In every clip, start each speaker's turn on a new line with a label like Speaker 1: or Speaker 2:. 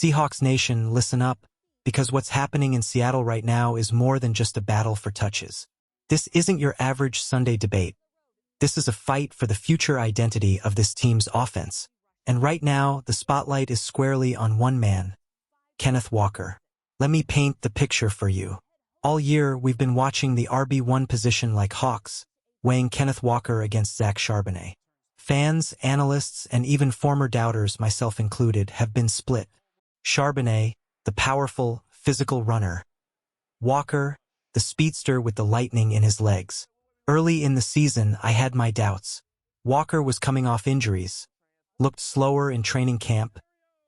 Speaker 1: Seahawks Nation, listen up, because what's happening in Seattle right now is more than just a battle for touches. This isn't your average Sunday debate. This is a fight for the future identity of this team's offense. And right now, the spotlight is squarely on one man, Kenneth Walker. Let me paint the picture for you. All year, we've been watching the RB1 position like hawks, weighing Kenneth Walker against Zach Charbonnet. Fans, analysts, and even former doubters, myself included, have been split. Charbonnet, the powerful, physical runner. Walker, the speedster with the lightning in his legs. Early in the season, I had my doubts. Walker was coming off injuries, looked slower in training camp,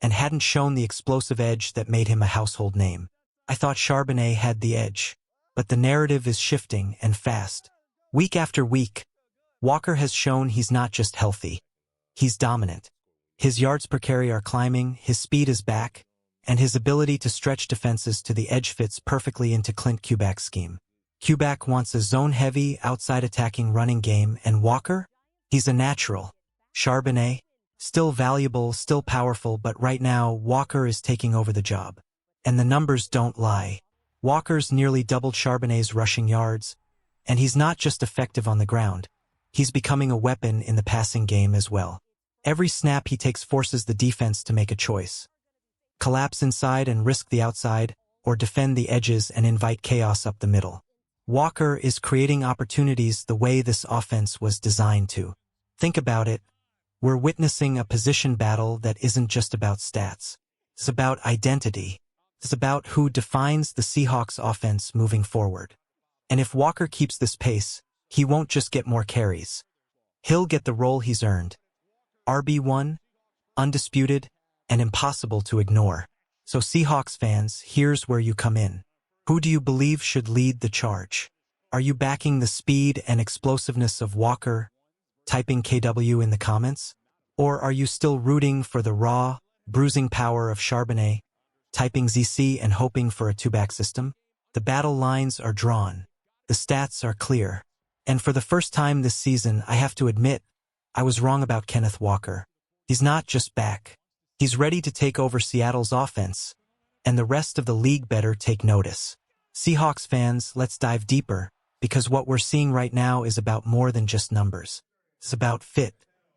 Speaker 1: and hadn't shown the explosive edge that made him a household name. I thought Charbonnet had the edge, but the narrative is shifting and fast. Week after week, Walker has shown he's not just healthy, he's dominant. His yards per carry are climbing, his speed is back, and his ability to stretch defenses to the edge fits perfectly into Clint Kubiak's scheme. Kubiak wants a zone-heavy, outside-attacking running game, and Walker? He's a natural. Charbonnet? Still valuable, still powerful, but right now, Walker is taking over the job. And the numbers don't lie. Walker's nearly doubled Charbonnet's rushing yards, and he's not just effective on the ground. He's becoming a weapon in the passing game as well. Every snap he takes forces the defense to make a choice. Collapse inside and risk the outside, or defend the edges and invite chaos up the middle. Walker is creating opportunities the way this offense was designed to. Think about it. We're witnessing a position battle that isn't just about stats. It's about identity. It's about who defines the Seahawks offense moving forward. And if Walker keeps this pace, he won't just get more carries. He'll get the role he's earned. RB1, undisputed, and impossible to ignore. So Seahawks fans, here's where you come in. Who do you believe should lead the charge? Are you backing the speed and explosiveness of Walker, typing KW in the comments? Or are you still rooting for the raw, bruising power of Charbonnet, typing ZC and hoping for a two-back system? The battle lines are drawn. The stats are clear. And for the first time this season, I have to admit, I was wrong about Kenneth Walker. He's not just back. He's ready to take over Seattle's offense, and the rest of the league better take notice. Seahawks fans, let's dive deeper, because what we're seeing right now is about more than just numbers. It's about fit.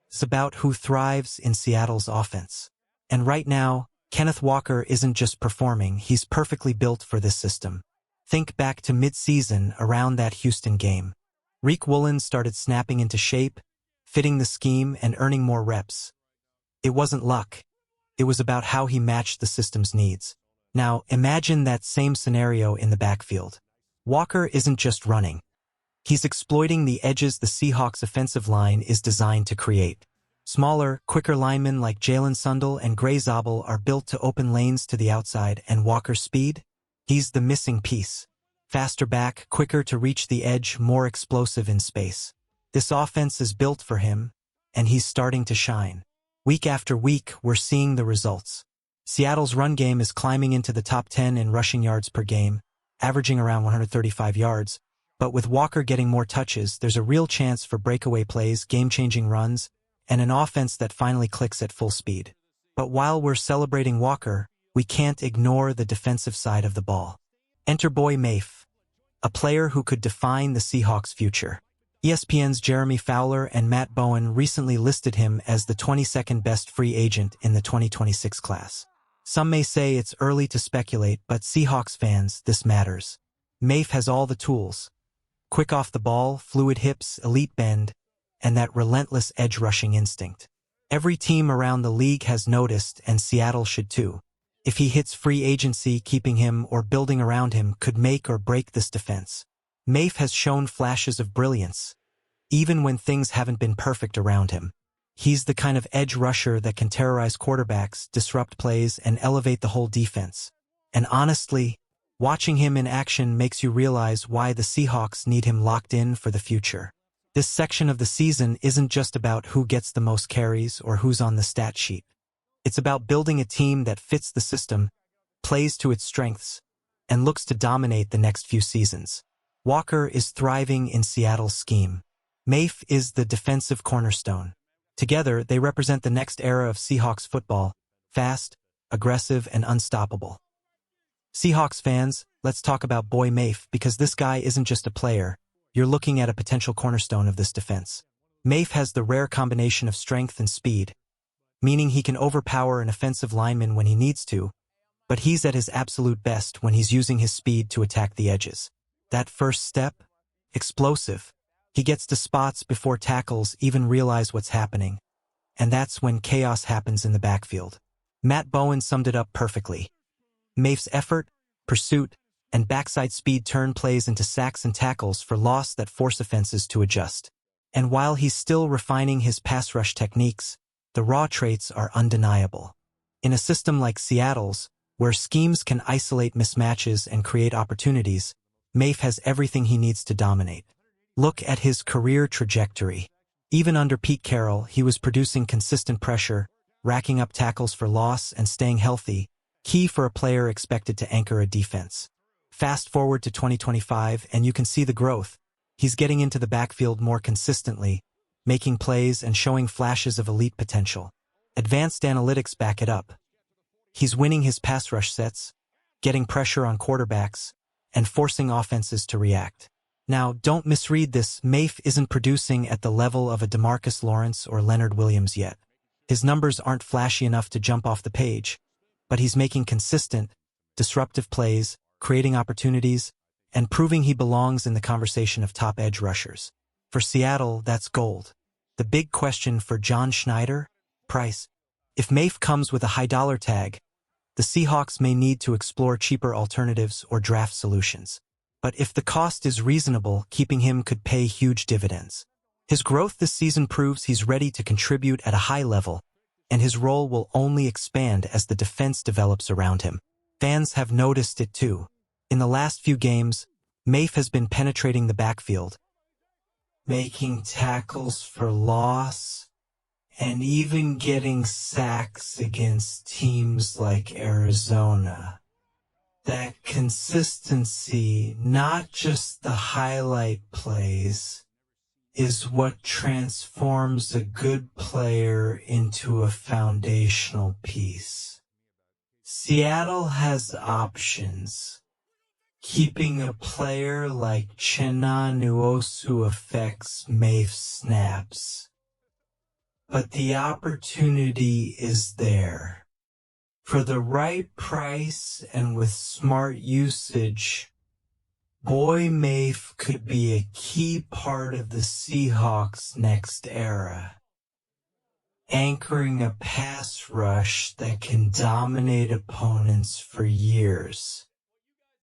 Speaker 1: It's about who thrives in Seattle's offense. And right now, Kenneth Walker isn't just performing, he's perfectly built for this system. Think back to mid-season around that Houston game. Riq Woolen started snapping into shape, fitting the scheme and earning more reps. It wasn't luck. It was about how he matched the system's needs. Now, imagine that same scenario in the backfield. Walker isn't just running. He's exploiting the edges the Seahawks' offensive line is designed to create. Smaller, quicker linemen like Jalen Sundle and Gray Zabel are built to open lanes to the outside, and Walker's speed? He's the missing piece. Faster back, quicker to reach the edge, more explosive in space. This offense is built for him, and he's starting to shine. Week after week, we're seeing the results. Seattle's run game is climbing into the top 10 in rushing yards per game, averaging around 135 yards. But with Walker getting more touches, there's a real chance for breakaway plays, game-changing runs, and an offense that finally clicks at full speed. But while we're celebrating Walker, we can't ignore the defensive side of the ball. Enter Boye Mafe, a player who could define the Seahawks' future. ESPN's Jeremy Fowler and Matt Bowen recently listed him as the 22nd best free agent in the 2026 class. Some may say it's early to speculate, but Seahawks fans, this matters. Mafe has all the tools. Quick off the ball, fluid hips, elite bend, and that relentless edge-rushing instinct. Every team around the league has noticed, and Seattle should too. If he hits free agency, keeping him or building around him could make or break this defense. Mafe has shown flashes of brilliance, even when things haven't been perfect around him. He's the kind of edge rusher that can terrorize quarterbacks, disrupt plays, and elevate the whole defense. And honestly, watching him in action makes you realize why the Seahawks need him locked in for the future. This section of the season isn't just about who gets the most carries or who's on the stat sheet. It's about building a team that fits the system, plays to its strengths, and looks to dominate the next few seasons. Walker is thriving in Seattle's scheme. Mafe is the defensive cornerstone. Together, they represent the next era of Seahawks football, fast, aggressive, and unstoppable. Seahawks fans, let's talk about Boye Mafe because this guy isn't just a player. You're looking at a potential cornerstone of this defense. Mafe has the rare combination of strength and speed, meaning he can overpower an offensive lineman when he needs to, but he's at his absolute best when he's using his speed to attack the edges. That first step? Explosive. He gets to spots before tackles even realize what's happening, and that's when chaos happens in the backfield. Matt Bowen summed it up perfectly. Mafe's effort, pursuit, and backside speed turn plays into sacks and tackles for loss that force offenses to adjust. And while he's still refining his pass rush techniques, the raw traits are undeniable. In a system like Seattle's, where schemes can isolate mismatches and create opportunities, Mafe has everything he needs to dominate. Look at his career trajectory. Even under Pete Carroll, he was producing consistent pressure, racking up tackles for loss and staying healthy, key for a player expected to anchor a defense. Fast forward to 2025 and you can see the growth. He's getting into the backfield more consistently, making plays and showing flashes of elite potential. Advanced analytics back it up. He's winning his pass rush sets, getting pressure on quarterbacks, and forcing offenses to react. Now, don't misread this. Mafe isn't producing at the level of a DeMarcus Lawrence or Leonard Williams yet. His numbers aren't flashy enough to jump off the page, but he's making consistent, disruptive plays, creating opportunities, and proving he belongs in the conversation of top edge rushers. For Seattle, that's gold. The big question for John Schneider? Price. If Mafe comes with a high dollar tag, the Seahawks may need to explore cheaper alternatives or draft solutions. But if the cost is reasonable, keeping him could pay huge dividends. His growth this season proves he's ready to contribute at a high level, and his role will only expand as the defense develops around him. Fans have noticed it too. In the last few games, Mafe has been penetrating the backfield, making tackles for loss, and even getting sacks against teams like Arizona. That consistency, not just the highlight plays, is what transforms a good player into a foundational piece. Seattle has options. Keeping a player like Chenna Nwosu affects Mafe's snaps. But the opportunity is there. For the right price and with smart usage, Boye Mafe could be a key part of the Seahawks' next era, anchoring a pass rush that can dominate opponents for years.